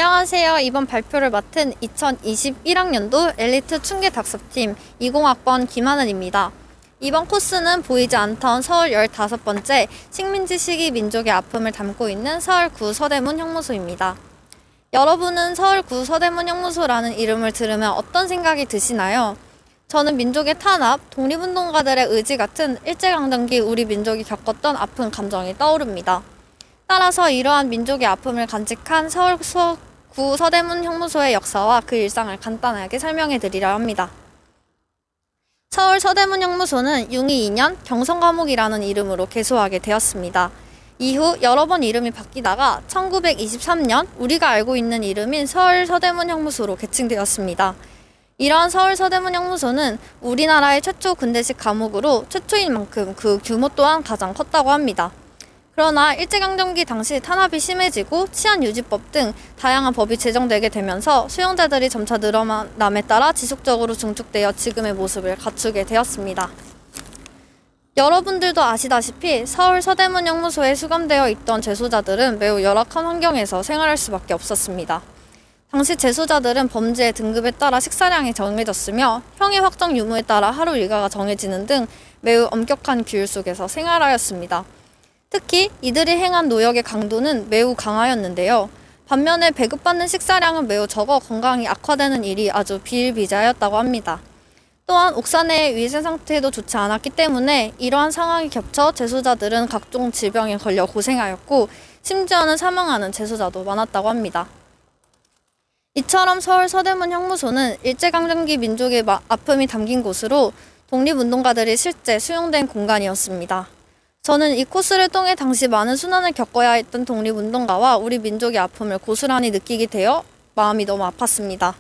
안녕하세요. 이번 발표를 맡은 2021학년도 엘리트 충계 답사팀 20학번 김하늘입니다. 이번 코스는 보이지 않던 서울 15번째 식민지 시기 민족의 아픔을 담고 있는 서울구 서대문 형무소입니다. 여러분은 서울구 서대문 형무소라는 이름을 들으면 어떤 생각이 드시나요? 저는 민족의 탄압, 독립운동가들의 의지 같은 일제강점기 우리 민족이 겪었던 아픈 감정이 떠오릅니다. 따라서 이러한 민족의 아픔을 간직한 서울구 서대문 형무소의 역사와 그 일상을 간단하게 설명해 드리려 합니다. 서울 서대문 형무소는 융희 2년 경성감옥이라는 이름으로 개소하게 되었습니다. 이후 여러 번 이름이 바뀌다가 1923년 우리가 알고 있는 이름인 서울 서대문 형무소로 개칭되었습니다. 이러한 서울 서대문 형무소는 우리나라의 최초 군대식 감옥으로 최초인 만큼 그 규모 또한 가장 컸다고 합니다. 그러나 일제강점기 당시 탄압이 심해지고 치안유지법 등 다양한 법이 제정되게 되면서 수용자들이 점차 늘어남에 따라 지속적으로 중축되어 지금의 모습을 갖추게 되었습니다. 여러분들도 아시다시피 서울 서대문 형무소에 수감되어 있던 재소자들은 매우 열악한 환경에서 생활할 수밖에 없었습니다. 당시 재소자들은 범죄의 등급에 따라 식사량이 정해졌으며 형의 확정 유무에 따라 하루 일과가 정해지는 등 매우 엄격한 규율 속에서 생활하였습니다. 특히 이들이 행한 노역의 강도는 매우 강하였는데요. 반면에 배급받는 식사량은 매우 적어 건강이 악화되는 일이 아주 비일비재하였다고 합니다. 또한 옥산의 위생 상태도 좋지 않았기 때문에 이러한 상황이 겹쳐 재소자들은 각종 질병에 걸려 고생하였고 심지어는 사망하는 재소자도 많았다고 합니다. 이처럼 서울 서대문 형무소는 일제강점기 민족의 아픔이 담긴 곳으로 독립운동가들이 실제 수용된 공간이었습니다. 저는 이 코스를 통해 당시 많은 순환을 겪어야 했던 독립운동가와 우리 민족의 아픔을 고스란히 느끼게 되어 마음이 너무 아팠습니다.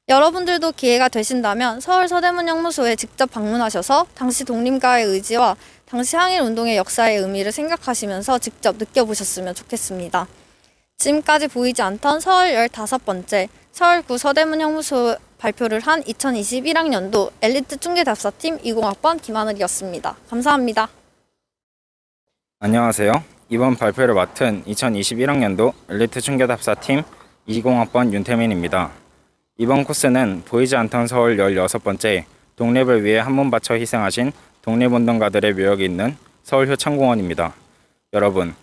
여러분들도 기회가 되신다면 서울 서대문 형무소에 직접 방문하셔서 당시 독립가의 의지와 당시 항일운동의 역사의 의미를 생각하시면서 직접 느껴보셨으면 좋겠습니다. 지금까지 보이지 않던 서울 15번째 서울구 서대문 형무소 발표를 한 2021학년도 엘리트 충계 답사팀 20학번 김하늘이었습니다. 감사합니다. 안녕하세요. 이번 발표를 맡은 2021학년도 엘리트 충계답사팀 20학번 윤태민입니다. 이번 코스는 보이지 않던 서울 16번째 독립을 위해 한 몸 바쳐 희생하신 독립운동가들의 묘역이 있는 서울 효창공원입니다. 여러분,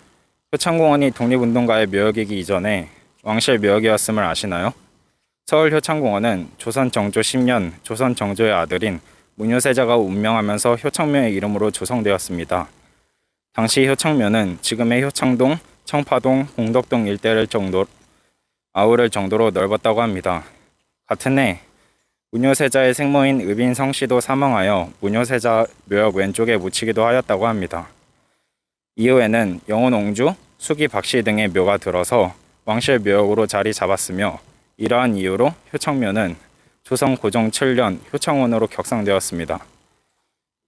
효창공원이 독립운동가의 묘역이기 이전에 왕실 묘역이었음을 아시나요? 서울 효창공원은 조선 정조 10년 조선 정조의 아들인 문효세자가 운명하면서 효창묘의 이름으로 조성되었습니다. 당시 효창묘는 지금의 효창동, 청파동, 공덕동 일대를 아우를 정도로 넓었다고 합니다. 같은 해 문효세자의 생모인 의빈성 씨도 사망하여 문효세자 묘역 왼쪽에 묻히기도 하였다고 합니다. 이후에는 영혼 옹주, 수기 박씨 등의 묘가 들어서 왕실 묘역으로 자리 잡았으며 이러한 이유로 효창묘는 조선 고종 7년 효창원으로 격상되었습니다.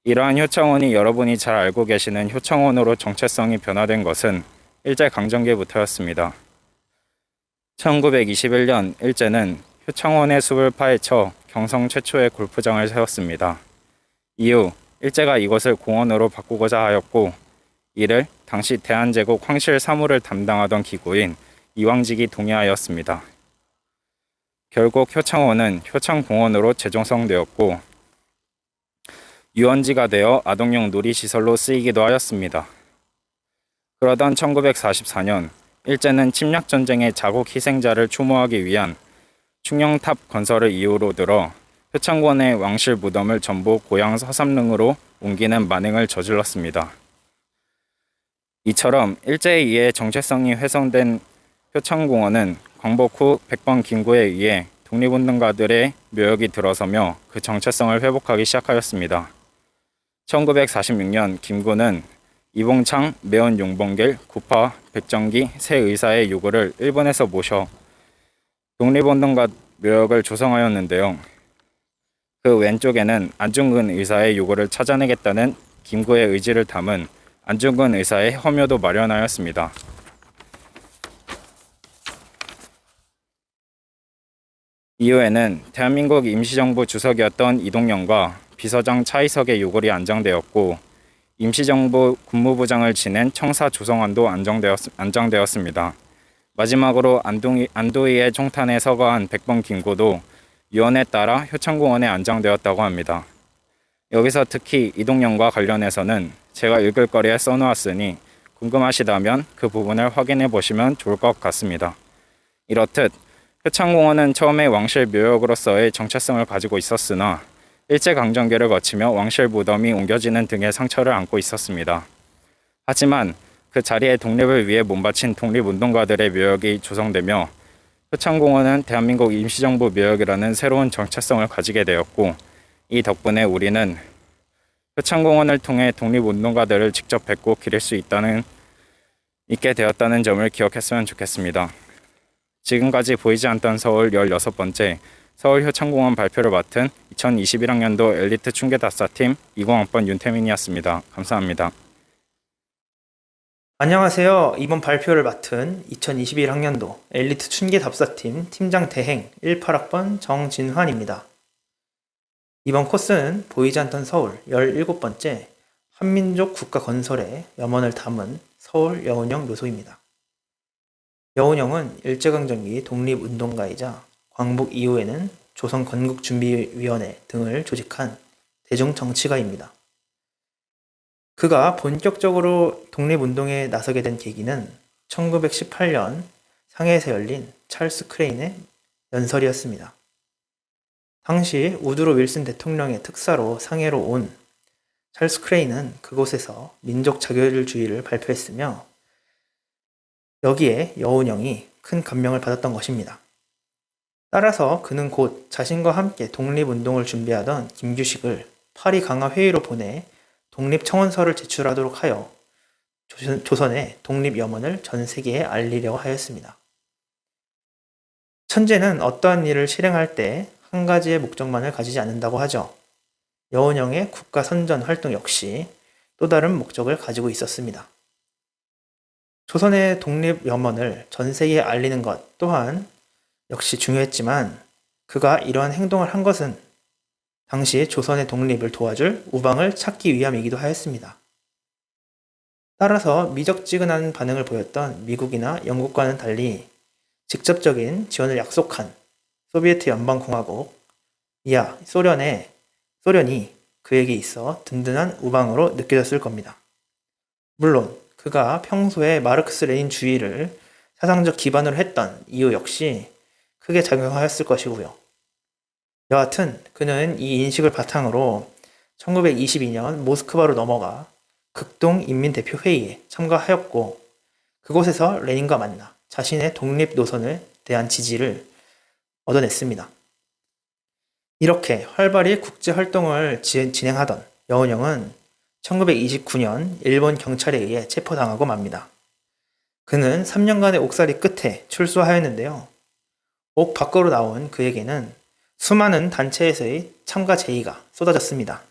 이러한 효창원이 여러분이 잘 알고 계시는 효창원으로 정체성이 변화된 것은 일제강점기부터였습니다. 1921년 일제는 효창원의 숲을 파헤쳐 경성 최초의 골프장을 세웠습니다. 이후 일제가 이것을 공원으로 바꾸고자 하였고 이를 당시 대한제국 황실 사무를 담당하던 기구인 이왕직이 동의하였습니다. 결국 효창원은 효창공원으로 재조성되었고 유원지가 되어 아동용 놀이시설로 쓰이기도 하였습니다. 그러던 1944년 일제는 침략전쟁의 자국 희생자를 추모하기 위한 충녕탑 건설을 이유로 들어 효창공원의 왕실 무덤을 전부 고향 서삼릉으로 옮기는 만행을 저질렀습니다. 이처럼 일제에 의해 정체성이 훼손된 효창공원은 광복 후 백번 김구에 의해 독립운동가들의 묘역이 들어서며 그 정체성을 회복하기 시작하였습니다. 1946년 김구는 이봉창, 매원 용봉길, 구파, 백정기 세 의사의 요구를 일본에서 모셔 독립운동가 묘역을 조성하였는데요. 그 왼쪽에는 안중근 의사의 요구를 찾아내겠다는 김구의 의지를 담은 안중근 의사의 허묘도 마련하였습니다. 이후에는 대한민국 임시정부 주석이었던 이동영과 비서장 차이석의 요구이 안정되었고 임시정부 국무부장을 지낸 청사 조성안도 안정되었습니다. 마지막으로 안도희의 총탄에 서거한 100번 김구도 유언에 따라 효창공원에 안장되었다고 합니다. 여기서 특히 이동영과 관련해서는 제가 읽을 거리에 써놓았으니 궁금하시다면 그 부분을 확인해 보시면 좋을 것 같습니다. 이렇듯 효창공원은 처음에 왕실 묘역으로서의 정체성을 가지고 있었으나 일제강점기를 거치며 왕실 무덤이 옮겨지는 등의 상처를 안고 있었습니다. 하지만 그 자리에 독립을 위해 몸바친 독립운동가들의 묘역이 조성되며 효창공원은 대한민국 임시정부 묘역이라는 새로운 정체성을 가지게 되었고, 이 덕분에 우리는 효창공원을 통해 독립운동가들을 직접 뵙고 기릴 수 있게 되었다는 점을 기억했으면 좋겠습니다. 지금까지 보이지 않던 서울 16번째 서울 효창공원 발표를 맡은 2021학년도 엘리트 춘계답사팀 20학번 윤태민이었습니다. 감사합니다. 안녕하세요. 이번 발표를 맡은 2021학년도 엘리트 춘계답사팀 팀장 대행 18학번 정진환입니다. 이번 코스는 보이지 않던 서울 17번째 한민족 국가 건설의 염원을 담은 서울 여운형 묘소입니다. 여운형은 일제강점기 독립운동가이자 광복 이후에는 조선 건국준비위원회 등을 조직한 대중정치가입니다. 그가 본격적으로 독립운동에 나서게 된 계기는 1918년 상해에서 열린 찰스 크레인의 연설이었습니다. 당시 우드로 윌슨 대통령의 특사로 상해로 온 찰스 크레인은 그곳에서 민족 자결주의를 발표했으며 여기에 여운형이 큰 감명을 받았던 것입니다. 따라서 그는 곧 자신과 함께 독립운동을 준비하던 김규식을 파리 강화회의로 보내 독립청원서를 제출하도록 하여 조선의 독립염원을 전 세계에 알리려고 하였습니다. 천재는 어떠한 일을 실행할 때 한 가지의 목적만을 가지지 않는다고 하죠. 여운형의 국가 선전 활동 역시 또 다른 목적을 가지고 있었습니다. 조선의 독립염원을 전 세계에 알리는 것 또한 역시 중요했지만 그가 이러한 행동을 한 것은 당시 조선의 독립을 도와줄 우방을 찾기 위함이기도 하였습니다. 따라서 미적지근한 반응을 보였던 미국이나 영국과는 달리 직접적인 지원을 약속한 소비에트 연방공화국, 이하 소련이 그에게 있어 든든한 우방으로 느껴졌을 겁니다. 물론 그가 평소에 마르크스 레닌주의를 사상적 기반으로 했던 이유 역시 크게 작용하였을 것이고요. 여하튼 그는 이 인식을 바탕으로 1922년 모스크바로 넘어가 극동인민대표회의에 참가하였고 그곳에서 레닌과 만나 자신의 독립 노선에 대한 지지를 얻어냈습니다. 이렇게 활발히 국제활동을 진행하던 여운형은 1929년 일본 경찰에 의해 체포당하고 맙니다. 그는 3년간의 옥살이 끝에 출소하였는데요. 옥 밖으로 나온 그에게는 수많은 단체에서의 참가 제의가 쏟아졌습니다.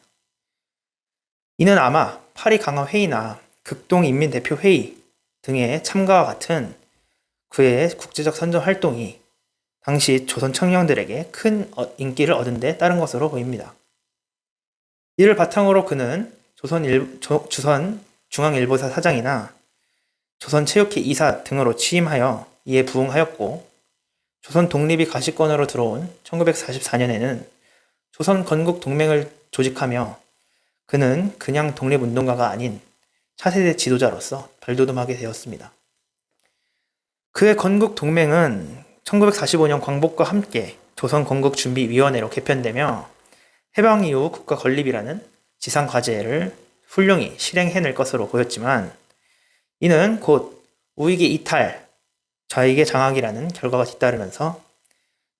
이는 아마 파리 강화회의나 극동인민대표회의 등의 참가와 같은 그의 국제적 선전 활동이 당시 조선 청년들에게 큰 인기를 얻은 데 따른 것으로 보입니다. 이를 바탕으로 그는 조선 중앙일보사 사장이나 조선체육회 이사 등으로 취임하여 이에 부응하였고 조선 독립이 가시권으로 들어온 1944년에는 조선 건국 동맹을 조직하며 그는 그냥 독립운동가가 아닌 차세대 지도자로서 발돋움하게 되었습니다. 그의 건국 동맹은 1945년 광복과 함께 조선건국준비위원회로 개편되며 해방 이후 국가 건립이라는 지상 과제를 훌륭히 실행해낼 것으로 보였지만 이는 곧 우익의 이탈, 좌익의 장악이라는 결과가 뒤따르면서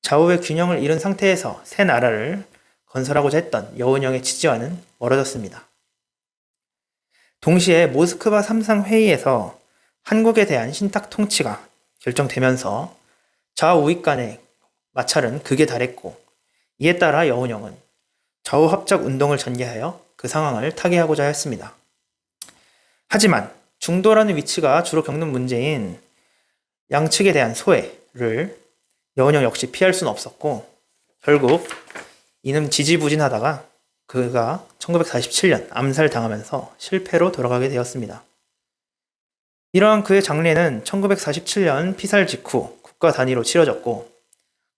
좌우의 균형을 잃은 상태에서 새 나라를 건설하고자 했던 여운형의 취지와는 멀어졌습니다. 동시에 모스크바 3상 회의에서 한국에 대한 신탁 통치가 결정되면서 좌우익 간의 마찰은 극에 달했고 이에 따라 여운형은 좌우 합작 운동을 전개하여 그 상황을 타개하고자 했습니다. 하지만 중도라는 위치가 주로 겪는 문제인 양측에 대한 소외를 여운형 역시 피할 수는 없었고 결국 이는 지지부진하다가 그가 1947년 암살당하면서 실패로 돌아가게 되었습니다. 이러한 그의 장례는 1947년 피살 직후 국가 단위로 치러졌고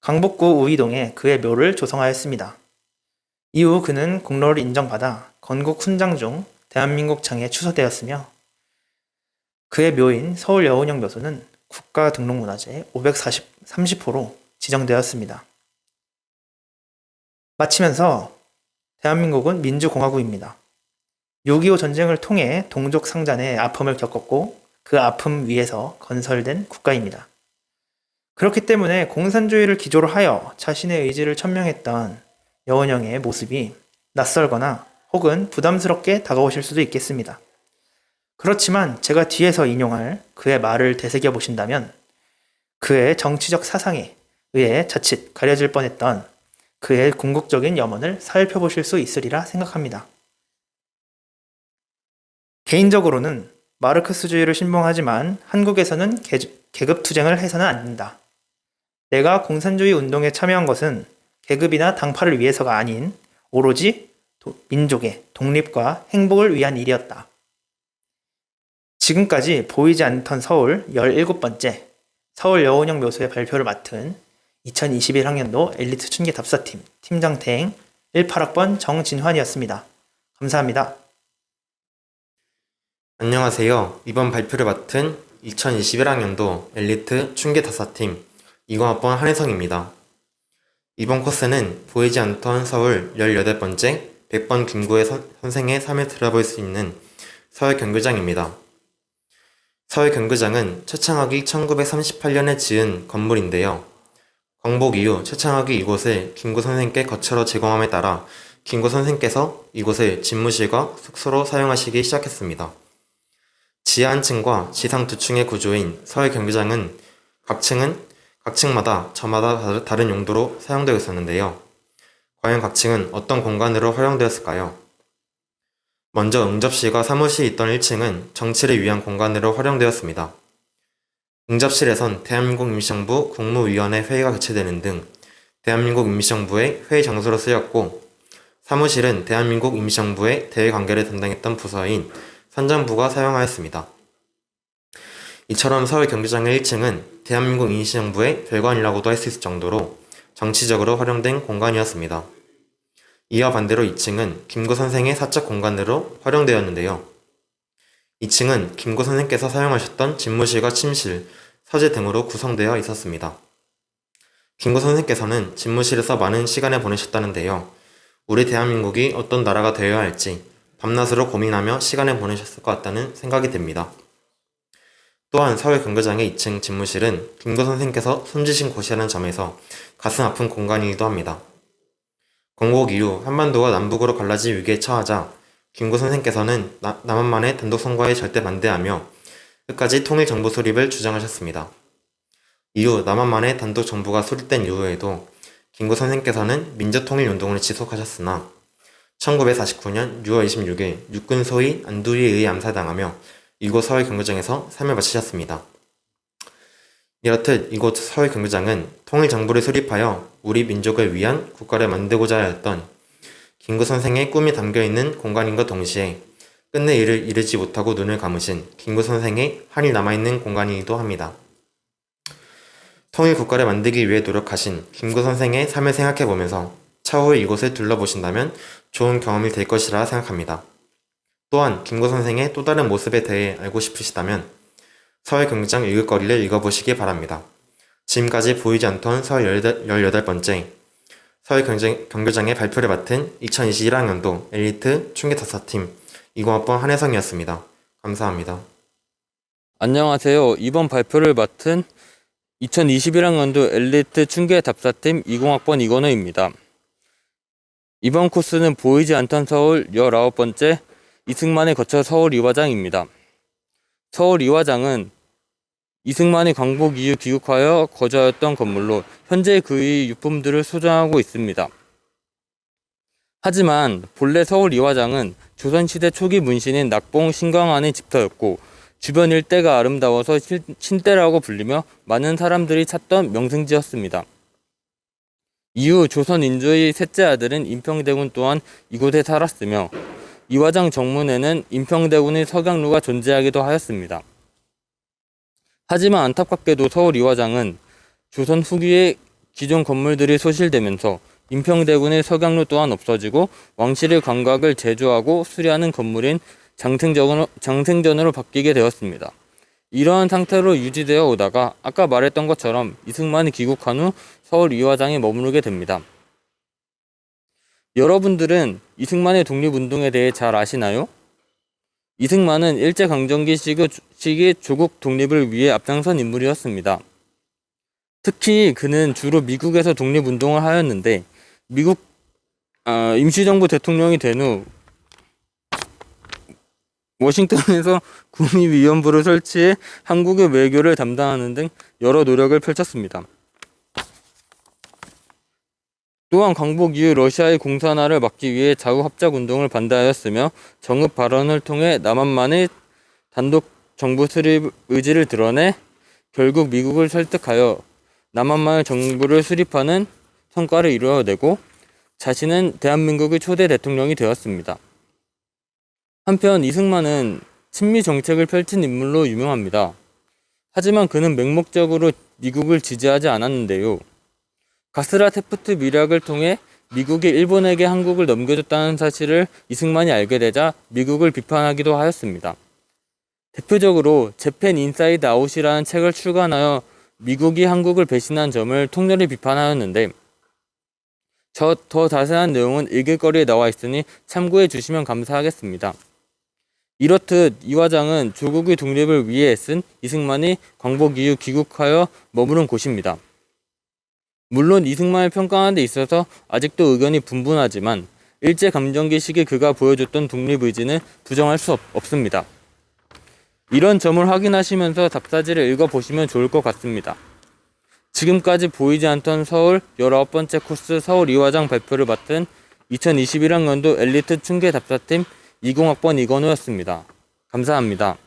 강북구 우이동에 그의 묘를 조성하였습니다. 이후 그는 공로를 인정받아 건국 훈장 중 대한민국 장에 추서되었으며 그의 묘인 서울 여운형 묘소는 국가등록문화재 530호로 지정되었습니다. 마치면서 대한민국은 민주공화국입니다. 6.25 전쟁을 통해 동족 상잔의 아픔을 겪었고 그 아픔 위에서 건설된 국가입니다. 그렇기 때문에 공산주의를 기조로 하여 자신의 의지를 천명했던 여운형의 모습이 낯설거나 혹은 부담스럽게 다가오실 수도 있겠습니다. 그렇지만 제가 뒤에서 인용할 그의 말을 되새겨 보신다면 그의 정치적 사상에 의해 자칫 가려질 뻔했던 그의 궁극적인 염원을 살펴보실 수 있으리라 생각합니다. 개인적으로는 마르크스주의를 신봉하지만 한국에서는 계급투쟁을 해서는 안 된다. 내가 공산주의 운동에 참여한 것은 계급이나 당파를 위해서가 아닌 오로지 민족의 독립과 행복을 위한 일이었다. 지금까지 보이지 않던 서울 17번째 서울 여운형 묘소의 발표를 맡은 2021학년도 엘리트 춘계 답사팀 팀장 대행 18학번 정진환이었습니다. 감사합니다. 안녕하세요. 이번 발표를 맡은 2021학년도 엘리트 춘계 답사팀 20학번 한혜성입니다. 이번 코스는 보이지 않던 서울 18번째 100번 김구의 선생의 삶을 들어볼 수 있는 서울 경교장입니다. 서울 경교장은 최창학이 1938년에 지은 건물인데요. 광복 이후 최창학이 이곳을 김구 선생께 거처로 제공함에 따라 김구 선생께서 이곳을 집무실과 숙소로 사용하시기 시작했습니다. 지하 한 층과 지상 두 층의 구조인 서울 경교장은 각층마다 저마다 다른 용도로 사용되고 있었는데요. 과연 각 층은 어떤 공간으로 활용되었을까요? 먼저 응접실과 사무실이 있던 1층은 정치를 위한 공간으로 활용되었습니다. 응접실에선 대한민국 임시정부 국무위원회 회의가 개최되는 등 대한민국 임시정부의 회의 장소로 쓰였고, 사무실은 대한민국 임시정부의 대외관계를 담당했던 부서인 선정부가 사용하였습니다. 이처럼 서울 경기장의 1층은 대한민국 임시정부의 별관이라고도 할 수 있을 정도로 정치적으로 활용된 공간이었습니다. 이와 반대로 2층은 김구 선생의 사적 공간으로 활용되었는데요. 2층은 김구 선생께서 사용하셨던 집무실과 침실, 서재 등으로 구성되어 있었습니다. 김구 선생께서는 집무실에서 많은 시간을 보내셨다는데요. 우리 대한민국이 어떤 나라가 되어야 할지 밤낮으로 고민하며 시간을 보내셨을 것 같다는 생각이 듭니다. 또한 서울 경교장의 2층 집무실은 김구 선생께서 숨지신 곳이라는 점에서 가슴 아픈 공간이기도 합니다. 건국 이후 한반도가 남북으로 갈라질 위기에 처하자 김구 선생께서는 남한만의 단독 선거에 절대 반대하며 끝까지 통일정부 수립을 주장하셨습니다. 이후 남한만의 단독 정부가 수립된 이후에도 김구 선생께서는 민족통일운동을 지속하셨으나 1949년 6월 26일 육군 소위 안두리에 의해 암살당하며 이곳 서울 경교장에서 삶을 마치셨습니다. 이렇듯 이곳 서울 경교장은 통일정부를 수립하여 우리 민족을 위한 국가를 만들고자 하였던 김구 선생의 꿈이 담겨있는 공간인과 동시에 끝내 이를 이루지 못하고 눈을 감으신 김구 선생의 한이 남아있는 공간이기도 합니다. 통일국가를 만들기 위해 노력하신 김구 선생의 삶을 생각해보면서 차후 이곳을 둘러보신다면 좋은 경험이 될 것이라 생각합니다. 또한 김구 선생의 또 다른 모습에 대해 알고 싶으시다면 서울 경기장 읽을거리를 읽어보시기 바랍니다. 지금까지 보이지 않던 서울 18번째 서울 경교장의 발표를 맡은 2021학년도 엘리트 춘계답사팀 20학번 한혜성이었습니다. 감사합니다. 안녕하세요. 이번 발표를 맡은 2021학년도 엘리트 춘계답사팀 20학번 이건우입니다. 이번 코스는 보이지 않던 서울 19번째 이승만의 거처 서울 이화장입니다. 서울 이화장은 이승만이 광복 이후 귀국하여 거주하였던 건물로 현재 그의 유품들을 소장하고 있습니다. 하지만 본래 서울 이화장은 조선시대 초기 문신인 낙봉 신광안의 집터였고 주변 일대가 아름다워서 신대라고 불리며 많은 사람들이 찾던 명승지였습니다. 이후 조선 인조의 셋째 아들인 임평대군 또한 이곳에 살았으며 이화장 정문에는 임평대군의 석양루가 존재하기도 하였습니다. 하지만 안타깝게도 서울 이화장은 조선 후기에 기존 건물들이 소실되면서 인평대군의 석양로 또한 없어지고 왕실의 감각을 제조하고 수리하는 건물인 장생전으로 바뀌게 되었습니다. 이러한 상태로 유지되어 오다가 아까 말했던 것처럼 이승만이 귀국한 후 서울 이화장에 머무르게 됩니다. 여러분들은 이승만의 독립운동에 대해 잘 아시나요? 이승만은 일제강점기 시기 조국 독립을 위해 앞장선 인물이었습니다. 특히 그는 주로 미국에서 독립운동을 하였는데 미국 임시정부 대통령이 된 후 워싱턴에서 국립위원부를 설치해 한국의 외교를 담당하는 등 여러 노력을 펼쳤습니다. 또한 광복 이후 러시아의 공산화를 막기 위해 자우합작운동을 반대하였으며 정읍 발언을 통해 남한만의 단독 정부 수립 의지를 드러내 결국 미국을 설득하여 남한만의 정부를 수립하는 성과를 이루어내고 자신은 대한민국의 초대 대통령이 되었습니다. 한편 이승만은 친미 정책을 펼친 인물로 유명합니다. 하지만 그는 맹목적으로 미국을 지지하지 않았는데요. 가스라 테프트 밀약을 통해 미국이 일본에게 한국을 넘겨줬다는 사실을 이승만이 알게 되자 미국을 비판하기도 하였습니다. 대표적으로 재팬 인사이드 아웃이라는 책을 출간하여 미국이 한국을 배신한 점을 통렬히 비판하였는데 더 자세한 내용은 일길거리에 나와 있으니 참고해 주시면 감사하겠습니다. 이렇듯 이화장은 조국의 독립을 위해 애쓴 이승만이 광복 이후 귀국하여 머무른 곳입니다. 물론 이승만을 평가하는 데 있어서 아직도 의견이 분분하지만 일제감정기 시기 그가 보여줬던 독립의지는 부정할 수 없습니다. 이런 점을 확인하시면서 답사지를 읽어보시면 좋을 것 같습니다. 지금까지 보이지 않던 서울 19번째 코스 서울 이화장 발표를 맡은 2021학년도 엘리트 춘계 답사팀 20학번 이건우였습니다. 감사합니다.